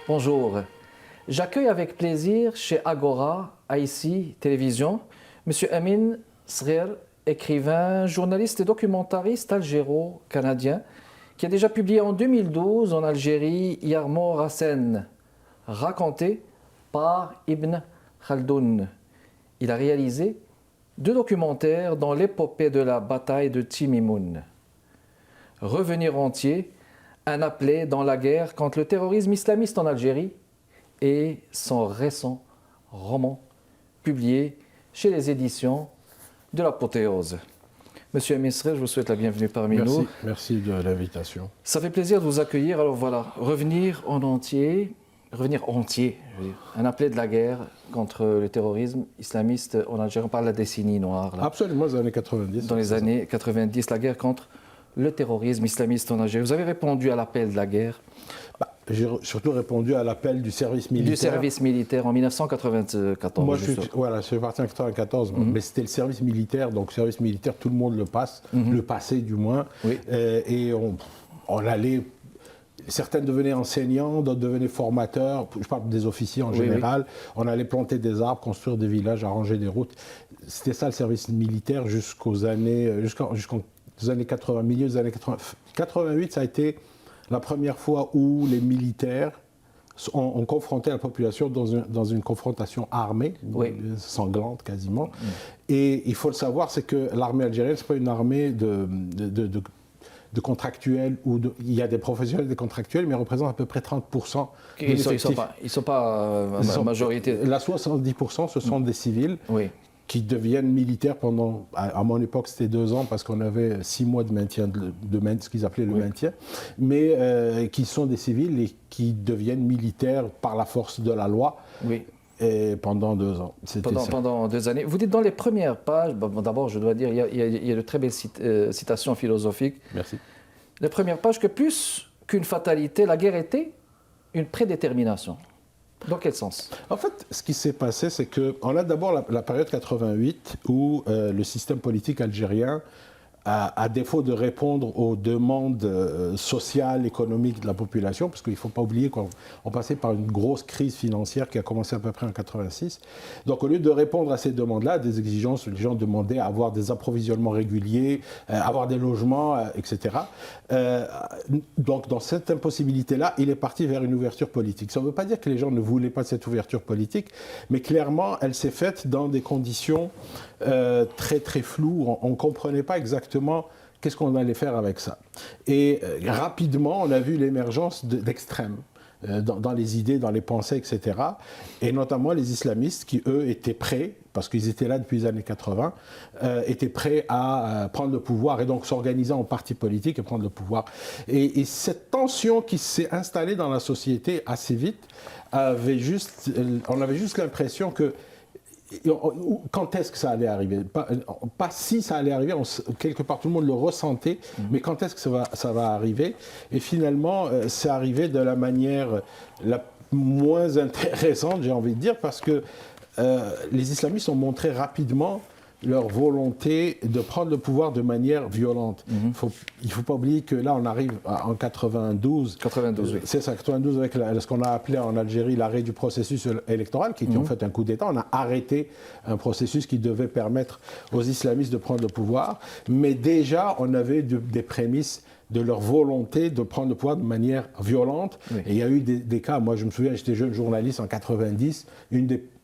Bonjour. J'accueille avec plaisir chez Agora, IC Télévision, M. Amin Srer, écrivain, journaliste et documentariste algéro-canadien, qui a déjà publié en 2012 en Algérie Yarmo Rassen, raconté par Ibn Khaldoun. Il a réalisé 2 documentaires dans l'épopée de la bataille de Timimoun. Revenir entier, un appelé dans la guerre contre le terrorisme islamiste en Algérie et son récent roman publié chez les éditions de l'Apothéose. Monsieur Amin Srer, je vous souhaite la bienvenue parmi nous. Merci de l'invitation. Ça fait plaisir de vous accueillir. Alors voilà, revenir entier, je veux dire, un appelé de la guerre contre le terrorisme islamiste en Algérie. On parle de la décennie noire. Là. Absolument, les années 90. Dans les années 90, la guerre contre le terrorisme islamiste en Algérie. Vous avez répondu à l'appel de la guerre. J'ai surtout répondu à l'appel du service militaire. Du service militaire en 1994. Moi, je suis parti en 1994, mais c'était le service militaire. Donc, service militaire, tout le monde le passe, le passait du moins. Oui. Et on allait. Certains devenaient enseignants, d'autres devenaient formateurs. Je parle des officiers en général. Oui. On allait planter des arbres, construire des villages, arranger des routes. C'était ça le service militaire jusqu'aux années 80, milieu des années 80. 88, ça a été la première fois où les militaires ont confronté la population dans une confrontation armée, sanglante quasiment. Et il faut le savoir, c'est que l'armée algérienne, ce n'est pas une armée de contractuels, il y a des professionnels et des contractuels, mais ils représentent à peu près 30% de l'effectif. Ils ne sont pas la majorité. La 70%, ce sont des civils. Oui. Qui deviennent militaires pendant, à mon époque c'était 2 ans parce qu'on avait 6 mois de maintien, ce qu'ils appelaient le maintien, mais qui sont des civils et qui deviennent militaires par la force de la loi pendant 2 ans. Pendant 2 années. Vous dites dans les premières pages, d'abord je dois dire, il y a de très belles citations philosophiques. Merci. Les premières pages que plus qu'une fatalité, la guerre était une prédétermination. Dans quel sens? En fait, ce qui s'est passé, c'est qu'on a d'abord la période 88 où le système politique algérien, à défaut de répondre aux demandes sociales, économiques de la population, parce qu'il ne faut pas oublier qu'on passait par une grosse crise financière qui a commencé à peu près en 86. Donc au lieu de répondre à ces demandes-là, des exigences, les gens demandaient à avoir des approvisionnements réguliers, avoir des logements, etc. Donc dans cette impossibilité-là, il est parti vers une ouverture politique. Ça ne veut pas dire que les gens ne voulaient pas cette ouverture politique, mais clairement, elle s'est faite dans des conditions très très floues. On ne comprenait pas exactement qu'est-ce qu'on allait faire avec ça. Et rapidement, on a vu l'émergence d'extrêmes dans les idées, dans les pensées, etc. Et notamment les islamistes qui, eux, étaient prêts, parce qu'ils étaient là depuis les années 80, étaient prêts à prendre le pouvoir et donc s'organiser en parti politique et prendre le pouvoir. Et cette tension qui s'est installée dans la société assez vite, on avait juste l'impression que quand est-ce que ça allait arriver? Pas si ça allait arriver, quelque part tout le monde le ressentait, mais quand est-ce que ça va arriver? Et finalement, c'est arrivé de la manière la moins intéressante, j'ai envie de dire, parce que les islamistes ont montré rapidement leur volonté de prendre le pouvoir de manière violente. Il ne faut pas oublier que là, on arrive en 92. 92, oui. C'est ça, 92, avec ce qu'on a appelé en Algérie l'arrêt du processus électoral, qui était en fait un coup d'État. On a arrêté un processus qui devait permettre aux islamistes de prendre le pouvoir. Mais déjà, on avait des prémices de leur volonté de prendre le pouvoir de manière violente. Oui. Et il y a eu des cas, moi je me souviens, j'étais jeune journaliste en 90,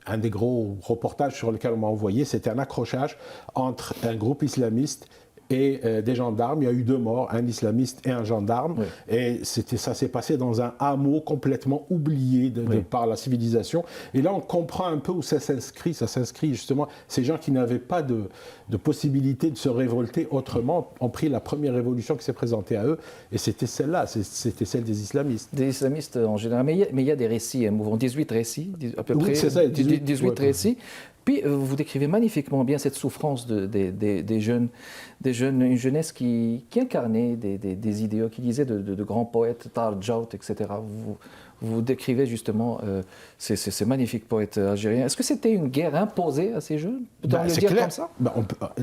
un des gros reportages sur lesquels on m'a envoyé, c'était un accrochage entre un groupe islamiste et des gendarmes. Il y a eu 2 morts, un islamiste et un gendarme. Oui. Et ça s'est passé dans un hameau complètement oublié par la civilisation. Et là, on comprend un peu où ça s'inscrit. Ça s'inscrit justement, ces gens qui n'avaient pas de possibilité de se révolter autrement ont pris la première révolution qui s'est présentée à eux. Et c'était celle-là, c'était celle des islamistes. Des islamistes en général. Mais il y a des récits, mouvement, 18 récits, à peu près. Oui, c'est ça, 18 récits. Puis vous décrivez magnifiquement bien cette souffrance des jeunes, une jeunesse qui incarnait des idéaux, qui disait de grands poètes, Tal Djaout, etc. Vous décrivez justement ces magnifiques poètes algériens. Est-ce que c'était une guerre imposée à ces jeunes? Peut-on le dire clair. Comme ça?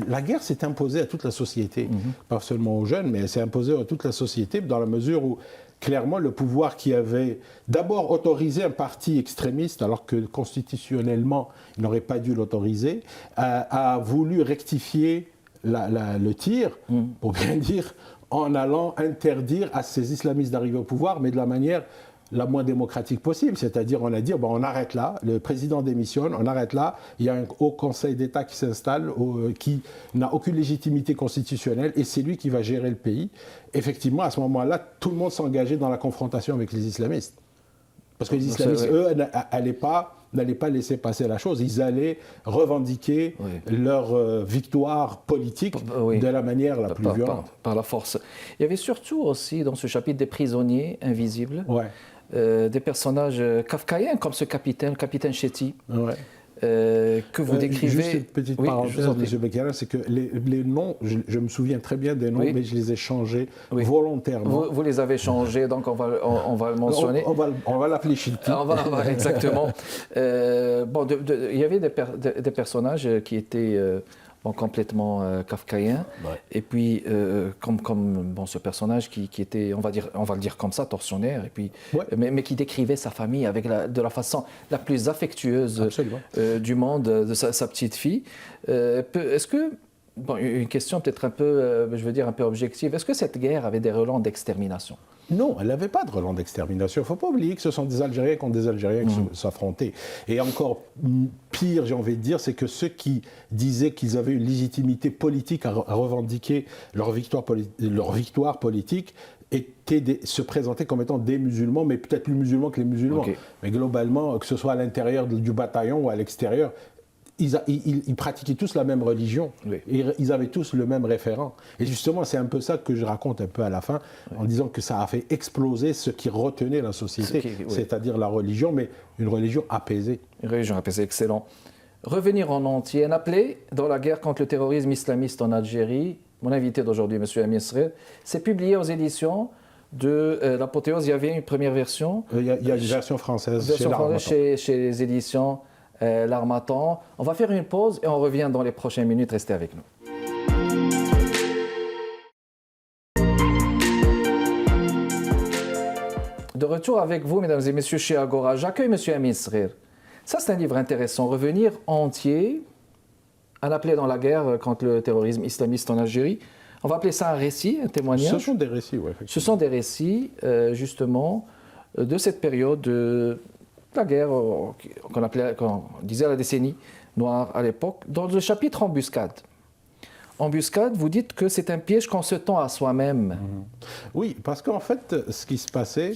La guerre s'est imposée à toute la société, pas seulement aux jeunes, mais elle s'est imposée à toute la société dans la mesure où clairement, le pouvoir qui avait d'abord autorisé un parti extrémiste, alors que constitutionnellement, il n'aurait pas dû l'autoriser, a voulu rectifier le tir, pour bien dire, en allant interdire à ces islamistes d'arriver au pouvoir, mais de la manière la moins démocratique possible. C'est-à-dire, on a dit, bon, on arrête là, le président démissionne, on arrête là, il y a un haut conseil d'État qui s'installe, qui n'a aucune légitimité constitutionnelle, et c'est lui qui va gérer le pays. Effectivement, à ce moment-là, tout le monde s'engageait dans la confrontation avec les islamistes. Parce que les islamistes, eux, n'allaient pas laisser passer la chose. Ils allaient revendiquer leur victoire politique de la manière la plus violente. Par la force. Il y avait surtout aussi dans ce chapitre des prisonniers invisibles, des personnages kafkaïens comme ce capitaine Chetty. Que vous décrivez. Juste une petite parenthèse, M. Bekkara, c'est que les noms, je me souviens très bien des noms, mais je les ai changés volontairement. Vous les avez changés, donc on va le mentionner. On va l'appeler Chilti. Exactement. Il y avait des personnages qui étaient complètement kafkaïens. Et puis, comme ce personnage qui était, on va le dire comme ça, tortionnaire, et puis, mais qui décrivait sa famille de la façon la plus affectueuse du monde, de sa petite fille. Est-ce que, une question peut-être un peu, un peu objective, est-ce que cette guerre avait des relents d'extermination ? Non, elle n'avait pas de relents d'extermination. Il ne faut pas oublier que ce sont des Algériens contre des Algériens qui s'affrontaient. Et encore pire, j'ai envie de dire, c'est que ceux qui disaient qu'ils avaient une légitimité politique à revendiquer leur victoire politique se présentaient comme étant des musulmans, mais peut-être plus musulmans que les musulmans. Mais globalement, que ce soit à l'intérieur du bataillon ou à l'extérieur, ils pratiquaient tous la même religion, et ils avaient tous le même référent. Et justement, c'est un peu ça que je raconte un peu à la fin, en disant que ça a fait exploser ce qui retenait la société, c'est-à-dire la religion, mais une religion apaisée. Une religion apaisée, excellent. Revenir en entier, un appelé dans la guerre contre le terrorisme islamiste en Algérie. Mon invité d'aujourd'hui, M. Amin Srer, c'est publié aux éditions de l'Apothéose. Il y avait une première version. Il y a une version française chez les éditions L'Harmattan. On va faire une pause et on revient dans les prochaines minutes. Restez avec nous. De retour avec vous, mesdames et messieurs, chez Agora. J'accueille M. Amin Srer. Ça, c'est un livre intéressant. Revenir entier, un appelé dans la guerre contre le terrorisme islamiste en Algérie. On va appeler ça un récit, un témoignage. Ce sont des récits, oui. Ce sont des récits, justement, de cette période de la guerre qu'on disait la décennie noire à l'époque. Dans le chapitre Embuscade. Embuscade, vous dites que c'est un piège qu'on se tend à soi-même. Oui, parce qu'en fait, ce qui se passait,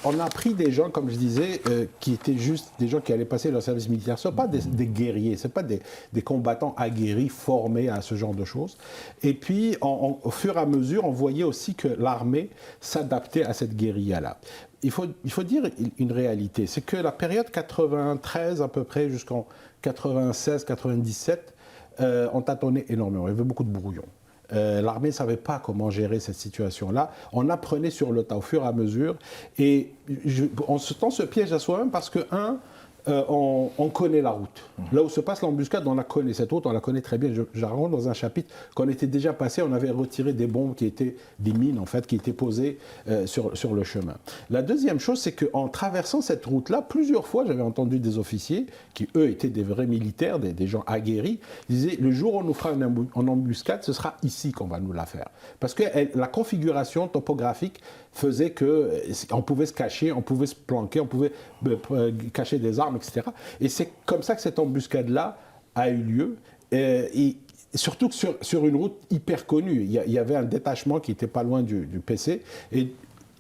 on a pris des gens, comme je disais, qui étaient juste des gens qui allaient passer leur service militaire. Ce ne sont pas des guerriers, ce ne sont pas des combattants aguerris, formés à ce genre de choses. Et puis, au fur et à mesure, on voyait aussi que l'armée s'adaptait à cette guérilla-là. Il faut dire une réalité, c'est que la période 93 à peu près jusqu'en 96-97, on tâtonnait énormément, il y avait beaucoup de brouillons. L'armée ne savait pas comment gérer cette situation-là. On apprenait sur le tas au fur et à mesure. Et on se tend ce piège à soi-même parce que, on connaît la route. Là où se passe l'embuscade, on la connaît. Cette route, on la connaît très bien. Je raconte dans un chapitre qu'on était déjà passé, on avait retiré des bombes qui étaient des mines, en fait, qui étaient posées sur le chemin. La deuxième chose, c'est qu'en traversant cette route-là, plusieurs fois, j'avais entendu des officiers, qui eux étaient des vrais militaires, des gens aguerris, disaient, le jour où on nous fera une embuscade, ce sera ici qu'on va nous la faire. Parce que la configuration topographique faisait qu'on pouvait se cacher, on pouvait se planquer, on pouvait cacher des armes, etc. Et c'est comme ça que cette embuscade-là a eu lieu. Et surtout que sur une route hyper connue. Il y avait un détachement qui n'était pas loin du PC. Et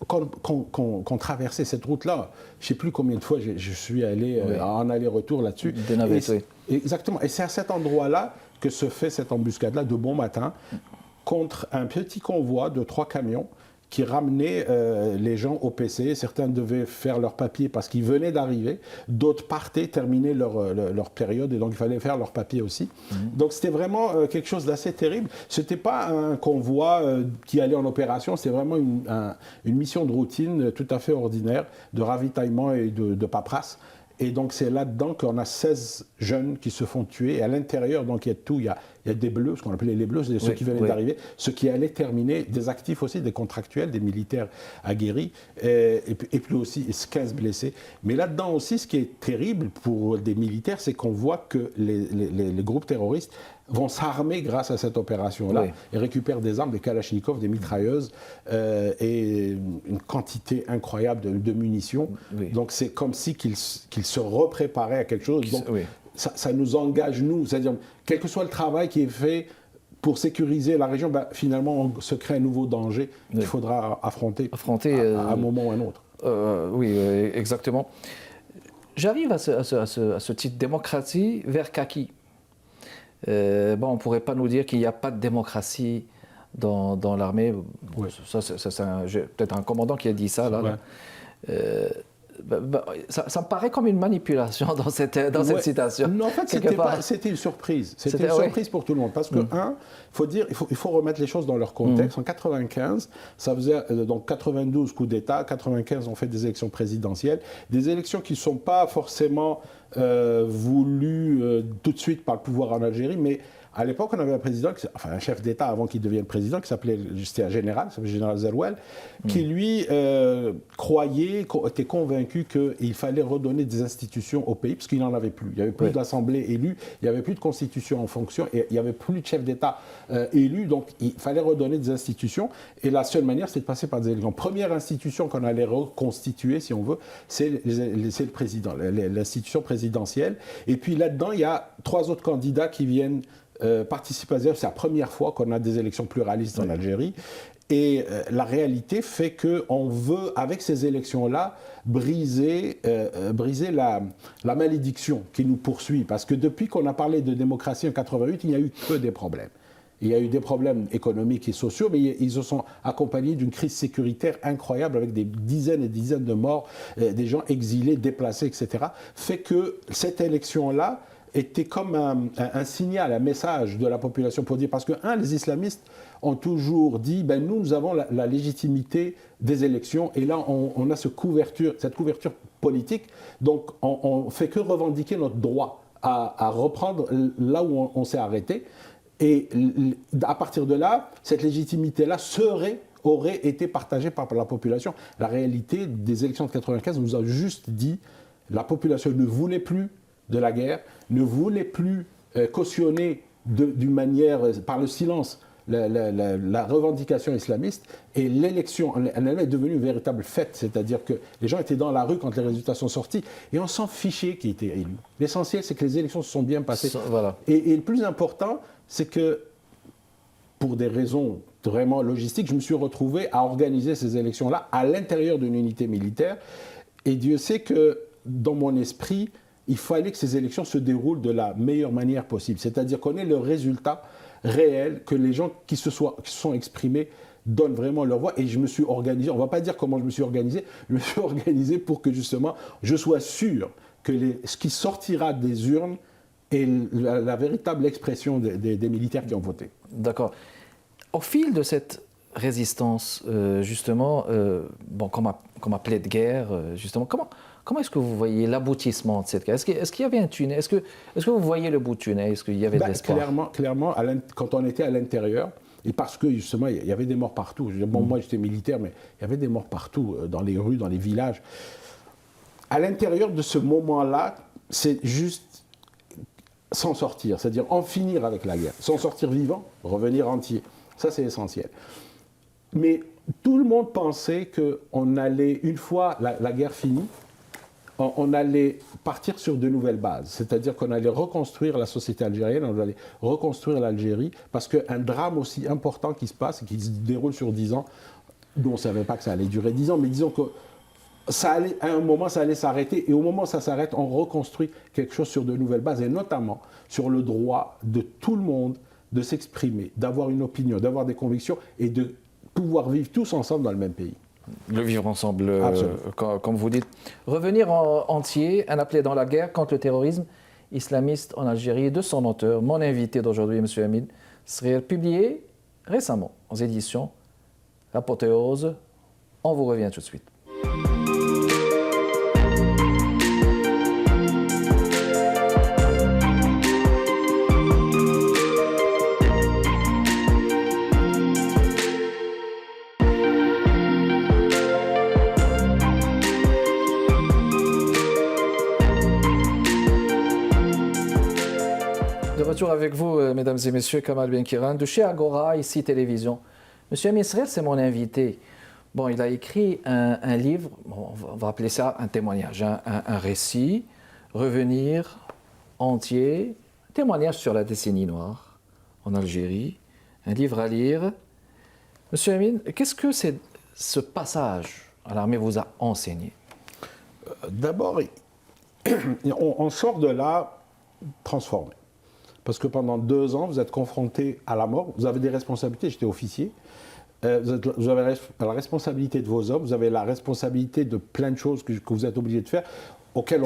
qu'on traversait cette route-là, je ne sais plus combien de fois je suis allé en aller-retour là-dessus. Des navettes, oui. Exactement. Et c'est à cet endroit-là que se fait cette embuscade-là de bon matin contre un petit convoi de 3 camions qui ramenaient les gens au PC. Certains devaient faire leur papier parce qu'ils venaient d'arriver. D'autres partaient, terminaient leur période et donc il fallait faire leur papier aussi. Donc c'était vraiment quelque chose d'assez terrible. Ce n'était pas un convoi qui allait en opération, c'était vraiment une mission de routine tout à fait ordinaire, de ravitaillement et de paperasse. Et donc c'est là-dedans qu'on a 16 jeunes qui se font tuer. Et à l'intérieur, donc il y a tout. Il il y a des bleus, ce qu'on appelait les bleus, c'est ceux qui venaient d'arriver, ceux qui allaient terminer, des actifs aussi, des contractuels, des militaires aguerris, et puis aussi 15 blessés. Mais là-dedans aussi, ce qui est terrible pour des militaires, c'est qu'on voit que les groupes terroristes vont s'armer grâce à cette opération-là et récupèrent des armes, des kalachnikovs, des mitrailleuses et une quantité incroyable de munitions. Donc c'est comme si qu'ils se repréparaient à quelque chose. Donc ça nous engage, nous, c'est-à-dire quel que soit le travail qui est fait pour sécuriser la région, finalement on se crée un nouveau danger qu'il faudra affronter à un moment ou à un autre. Oui, exactement. J'arrive à ce titre démocratie vers Kaki. On ne pourrait pas nous dire qu'il n'y a pas de démocratie dans l'armée. Ça, c'est peut-être un commandant qui a dit ça. Là. Ça me paraît comme une manipulation dans cette citation. Non, en fait, c'était une surprise. C'était une surprise pour tout le monde. Parce que, il faut remettre les choses dans leur contexte. En 95, ça faisait donc 92 coup d'État, 95 on fait des élections présidentielles, des élections qui ne sont pas forcément voulues tout de suite par le pouvoir en Algérie, mais à l'époque, on avait un président, un chef d'État avant qu'il devienne président, qui s'appelait, c'était un général, qui s'appelait général Zerouel, qui lui était convaincu qu'il fallait redonner des institutions au pays, parce qu'il n'en avait plus. Il n'y avait plus d'assemblée élue, il n'y avait plus de constitution en fonction, et il n'y avait plus de chef d'État élu, donc il fallait redonner des institutions, et la seule manière, c'était de passer par des élections. Première institution qu'on allait reconstituer, si on veut, c'est le président, l'institution présidentielle, et puis là-dedans, il y a 3 autres candidats qui viennent participer à ça. C'est la première fois qu'on a des élections pluralistes en Algérie. Et la réalité fait qu'on veut, avec ces élections-là, briser la malédiction qui nous poursuit. Parce que depuis qu'on a parlé de démocratie en 88, il n'y a eu que des problèmes. Il y a eu des problèmes économiques et sociaux, mais ils se sont accompagnés d'une crise sécuritaire incroyable avec des dizaines et des dizaines de morts, des gens exilés, déplacés, etc. Fait que cette élection-là était comme un signal, un message de la population pour dire, parce que, les islamistes ont toujours dit, nous avons la légitimité des élections, et là, on a cette couverture politique, donc on ne fait que revendiquer notre droit à reprendre là où on s'est arrêté, et à partir de là, cette légitimité-là aurait été partagée par la population. La réalité des élections de 1995 nous a juste dit, la population ne voulait plus de la guerre, ne voulait plus cautionner d'une manière, par le silence, la revendication islamiste, et l'élection en elle-même est devenue une véritable fête, c'est-à-dire que les gens étaient dans la rue quand les résultats sont sortis, et on s'en fichait qui était élu. L'essentiel, c'est que les élections se sont bien passées. Voilà. Et le plus important, c'est que, pour des raisons vraiment logistiques, je me suis retrouvé à organiser ces élections-là à l'intérieur d'une unité militaire, et Dieu sait que, dans mon esprit, il fallait que ces élections se déroulent de la meilleure manière possible. C'est-à-dire qu'on ait le résultat réel, que les gens qui se sont exprimés donnent vraiment leur voix. Et je me suis organisé, on ne va pas dire comment je me suis organisé pour que justement je sois sûr que ce qui sortira des urnes est la véritable expression des militaires qui ont voté. D'accord. Au fil de cette résistance, justement, comme appelé de guerre, justement, comment est-ce que vous voyez l'aboutissement de cette guerre? Est-ce qu'il y avait un tunnel? Est-ce que vous voyez le bout du tunnel? Est-ce qu'il y avait de l'espoir? Clairement, quand on était à l'intérieur, et parce que justement, il y avait des morts partout. Moi, j'étais militaire, mais il y avait des morts partout, dans les rues, dans les villages. À l'intérieur de ce moment-là, c'est juste s'en sortir, c'est-à-dire en finir avec la guerre. S'en sortir vivant, revenir entier. Ça, c'est essentiel. Mais tout le monde pensait qu'on allait, une fois la guerre finie, on allait partir sur de nouvelles bases. C'est-à-dire qu'on allait reconstruire la société algérienne, on allait reconstruire l'Algérie, parce qu'un drame aussi important qui se passe, et qui se déroule sur 10 ans, nous on ne savait pas que ça allait durer 10 ans, mais disons que à un moment, ça allait s'arrêter, et au moment où ça s'arrête, on reconstruit quelque chose sur de nouvelles bases, et notamment sur le droit de tout le monde de s'exprimer, d'avoir une opinion, d'avoir des convictions, et de pouvoir vivre tous ensemble dans le même pays. Le vivre ensemble, comme vous dites. Revenir entier, un appelé dans la guerre contre le terrorisme islamiste en Algérie, de son auteur, mon invité d'aujourd'hui, M. Amin Srir, publié récemment aux éditions Apothéose. On vous revient tout de suite. toujours avec vous, mesdames et messieurs, Kamal Benkiran, de chez Agora, ici Télévision. Monsieur Amin Srer, c'est mon invité. Bon, il a écrit un livre, bon, on va appeler ça un témoignage, un récit, revenir entier, un témoignage sur la décennie noire en Algérie, un livre à lire. Monsieur Amin, qu'est-ce que ce passage à l'armée vous a enseigné? D'abord, on sort de là transformé. Parce que pendant 2 ans, vous êtes confronté à la mort, vous avez des responsabilités, j'étais officier, vous avez la responsabilité de vos hommes, vous avez la responsabilité de plein de choses que vous êtes obligé de faire, auxquelles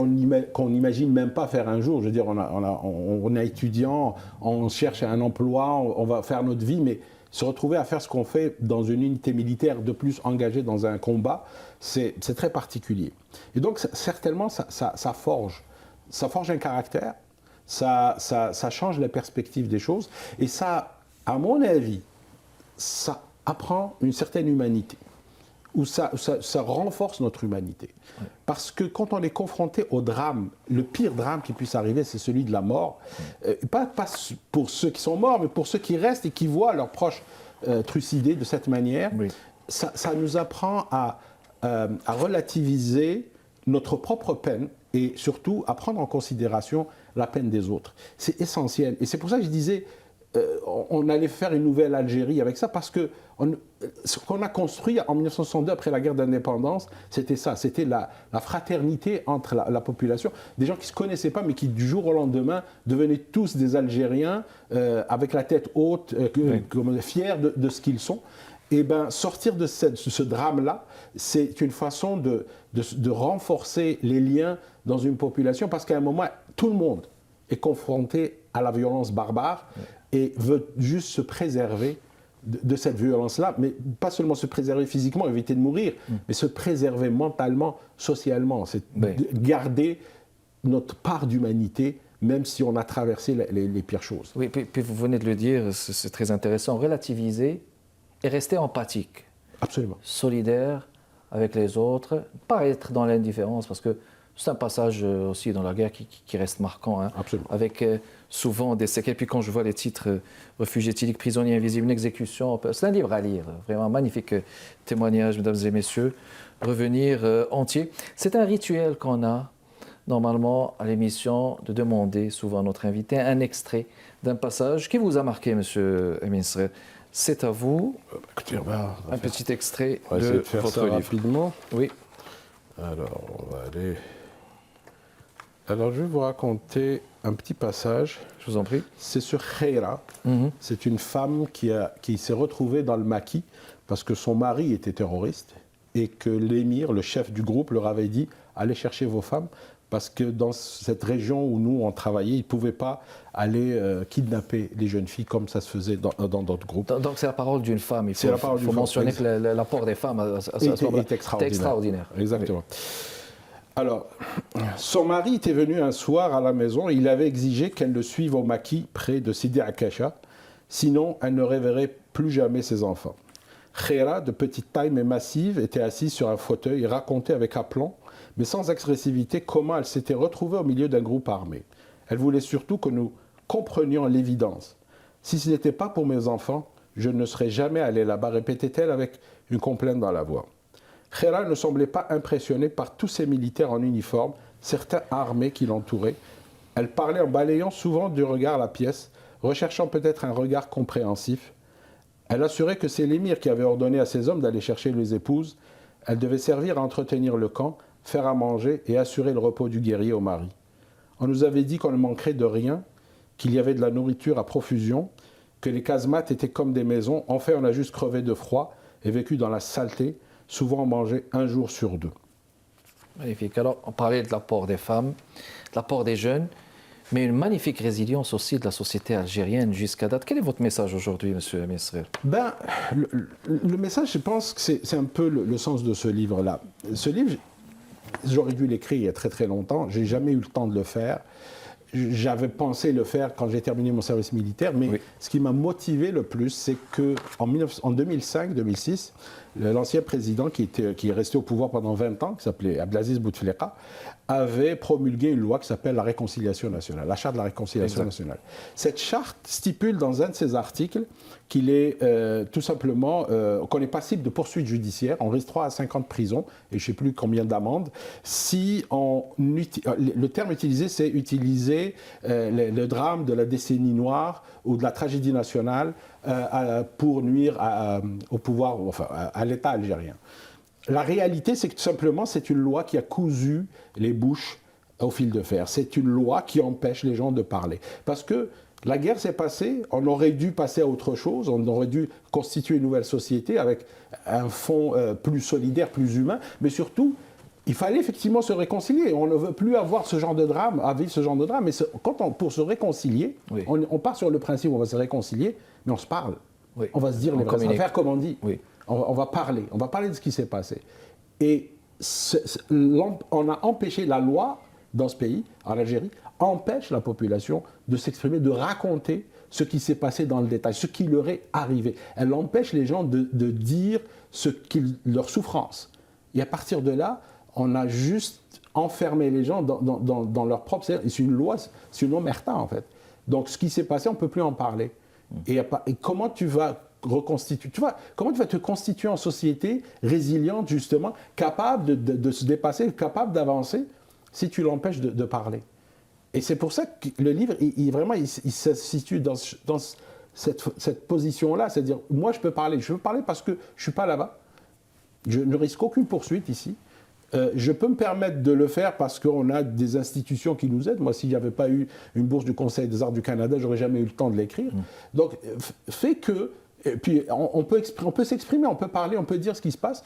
qu'on n'imagine même pas faire un jour. Je veux dire, on est étudiant, on cherche un emploi, on va faire notre vie, mais se retrouver à faire ce qu'on fait dans une unité militaire de plus engagée dans un combat, c'est très particulier. Et donc, certainement, ça forge un caractère, ça change les perspectives des choses, et ça, à mon avis, ça apprend une certaine humanité, ou ça renforce notre humanité. Ouais. Parce que quand on est confronté au drame, le pire drame qui puisse arriver, c'est celui de la mort. Pas pour ceux qui sont morts, mais pour ceux qui restent et qui voient leurs proches trucidés de cette manière. Oui. Ça nous apprend à relativiser notre propre peine et surtout à prendre en considération la peine des autres. C'est essentiel. Et c'est pour ça que je disais, on allait faire une nouvelle Algérie avec ça, parce que ce qu'on a construit en 1962, après la guerre d'indépendance, c'était ça, c'était la fraternité entre la population, des gens qui ne se connaissaient pas, mais qui du jour au lendemain devenaient tous des Algériens, avec la tête haute, fiers de ce qu'ils sont. Et bien, sortir de ce drame-là, c'est une façon de renforcer les liens dans une population, parce qu'à un moment, tout le monde est confronté à la violence barbare et veut juste se préserver de cette violence-là, mais pas seulement se préserver physiquement, éviter de mourir, mais se préserver mentalement, socialement. C'est garder notre part d'humanité, même si on a traversé les pires choses. Oui, puis vous venez de le dire, c'est très intéressant, relativiser et rester empathique. Absolument. Solidaire avec les autres, pas être dans l'indifférence, parce que c'est un passage aussi dans la guerre qui reste marquant, hein, avec souvent des séquelles. Puis quand je vois les titres réfugiés éthyliques, prisonniers invisibles, une exécution, c'est un livre à lire, vraiment magnifique témoignage, mesdames et messieurs. Revenir entier. C'est un rituel qu'on a normalement à l'émission de demander souvent à notre invité un extrait d'un passage qui vous a marqué, monsieur Amin Srer. C'est à vous. Écoutez, un petit extrait de votre livre. Rapidement. Oui. Alors, on va aller. Alors, je vais vous raconter un petit passage. Je vous en prie. C'est sur Khaira. C'est une femme qui s'est retrouvée dans le maquis parce que son mari était terroriste et que l'émir, le chef du groupe, leur avait dit « Allez chercher vos femmes » parce que dans cette région où nous, on travaillait, ils ne pouvaient pas aller kidnapper les jeunes filles comme ça se faisait dans d'autres groupes. Donc c'est la parole d'une femme. Il faut mentionner que l'apport des femmes à ce moment-là est extraordinaire. Exactement. Oui. Alors, son mari était venu un soir à la maison et il avait exigé qu'elle le suive au maquis près de Sidi Akasha, sinon elle ne reverrait plus jamais ses enfants. Khaira, de petite taille mais massive, était assise sur un fauteuil et racontait avec aplomb, mais sans agressivité, comment elle s'était retrouvée au milieu d'un groupe armé. Elle voulait surtout que nous comprenions l'évidence. Si ce n'était pas pour mes enfants, je ne serais jamais allée là-bas, répétait-elle avec une complainte dans la voix. Khaira ne semblait pas impressionnée par tous ces militaires en uniforme, certains armés qui l'entouraient. Elle parlait en balayant souvent du regard la pièce, recherchant peut-être un regard compréhensif. Elle assurait que c'est l'émir qui avait ordonné à ses hommes d'aller chercher les épouses. Elle devait servir à entretenir le camp, faire à manger et assurer le repos du guerrier au mari. On nous avait dit qu'on ne manquerait de rien, qu'il y avait de la nourriture à profusion, que les casemates étaient comme des maisons. En fait, on a juste crevé de froid et vécu dans la saleté, souvent mangé un jour sur 2. Magnifique. Alors, on parlait de l'apport des femmes, de l'apport des jeunes, mais une magnifique résilience aussi de la société algérienne jusqu'à date. Quel est votre message aujourd'hui, monsieur Amin Srer? Le message, je pense que c'est un peu le sens de ce livre-là. Ce livre, j'aurais dû l'écrire il y a très très longtemps. Je n'ai jamais eu le temps de le faire. J'avais pensé le faire quand j'ai terminé mon service militaire, mais ce qui m'a motivé le plus, c'est qu'en 2005-2006, l'ancien président qui est resté au pouvoir pendant 20 ans, qui s'appelait Abdelaziz Bouteflika, avait promulgué une loi qui s'appelle la réconciliation nationale, la charte de la réconciliation nationale. Cette charte stipule dans un de ses articles qu'il est tout simplement, qu'on est passible de poursuites judiciaires, on risque 3 à 5 ans de prison, et je ne sais plus combien d'amendes, si le terme utilisé, c'est utiliser le drame de la décennie noire ou de la tragédie nationale pour nuire au pouvoir, enfin à l'État algérien. La réalité, c'est que tout simplement, c'est une loi qui a cousu les bouches au fil de fer. C'est une loi qui empêche les gens de parler. Parce que la guerre s'est passée, on aurait dû passer à autre chose, on aurait dû constituer une nouvelle société avec un fond plus solidaire, plus humain, mais surtout, il fallait effectivement se réconcilier. On ne veut plus avoir ce genre de drame, à vivre ce genre de drame, mais pour se réconcilier, oui. on part sur le principe où on va se réconcilier, mais on se parle. Oui. On va se dire les vraies affaires comme on dit. Oui. On va parler de ce qui s'est passé. Et on a empêché, la loi dans ce pays, en Algérie, empêche la population de s'exprimer, de raconter ce qui s'est passé dans le détail, ce qui leur est arrivé. Elle empêche les gens de dire leur souffrance. Et à partir de là, on a juste enfermé les gens dans leur propre... C'est une loi, c'est une omerta en fait. Donc ce qui s'est passé, on ne peut plus en parler. Et comment tu vas reconstituer, comment tu vas te constituer en société résiliente justement, capable de se dépasser, capable d'avancer, si tu l'empêches de parler. Et c'est pour ça que le livre, il se situe dans cette position-là, c'est-à-dire, moi je peux parler parce que je ne suis pas là-bas, je ne risque aucune poursuite ici, je peux me permettre de le faire parce qu'on a des institutions qui nous aident. Moi, s'il n'y avait pas eu une bourse du Conseil des arts du Canada, je n'aurais jamais eu le temps de l'écrire. Donc, fait que, et puis on peut s'exprimer, on peut parler, on peut dire ce qui se passe.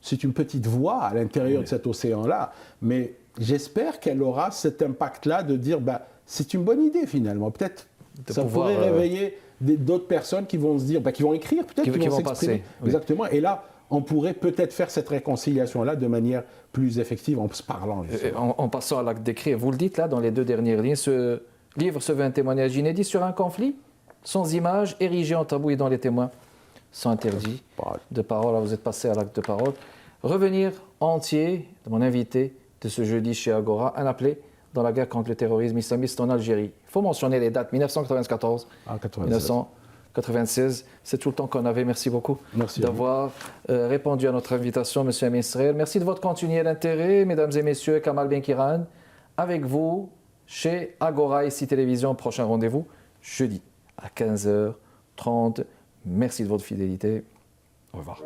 C'est une petite voix à l'intérieur de cet océan-là, mais j'espère qu'elle aura cet impact-là de dire, c'est une bonne idée finalement. Peut-être ça pourrait réveiller d'autres personnes qui vont se dire, qui vont écrire, peut-être qui vont s'exprimer. Exactement. Et là, on pourrait peut-être faire cette réconciliation-là de manière plus effective en se parlant. En passant à l'acte d'écrire, vous le dites là dans les 2 dernières lignes, ce livre se veut un témoignage inédit sur un conflit, sans images, érigé en tabou et dont les témoins sont interdits de parole. Alors vous êtes passé à l'acte de parole. Revenir entier de mon invité de ce jeudi chez Agora, un appelé dans la guerre contre le terrorisme islamiste en Algérie. Il faut mentionner les dates, 1994, 1996. C'est tout le temps qu'on avait. Merci beaucoup d'avoir répondu à notre invitation, M. Amin Srel. Merci de votre continuel intérêt, mesdames et messieurs. Kamal Benkiran, avec vous, chez Agora, ici Télévision. Prochain rendez-vous, jeudi à 15h30. Merci de votre fidélité. Au revoir.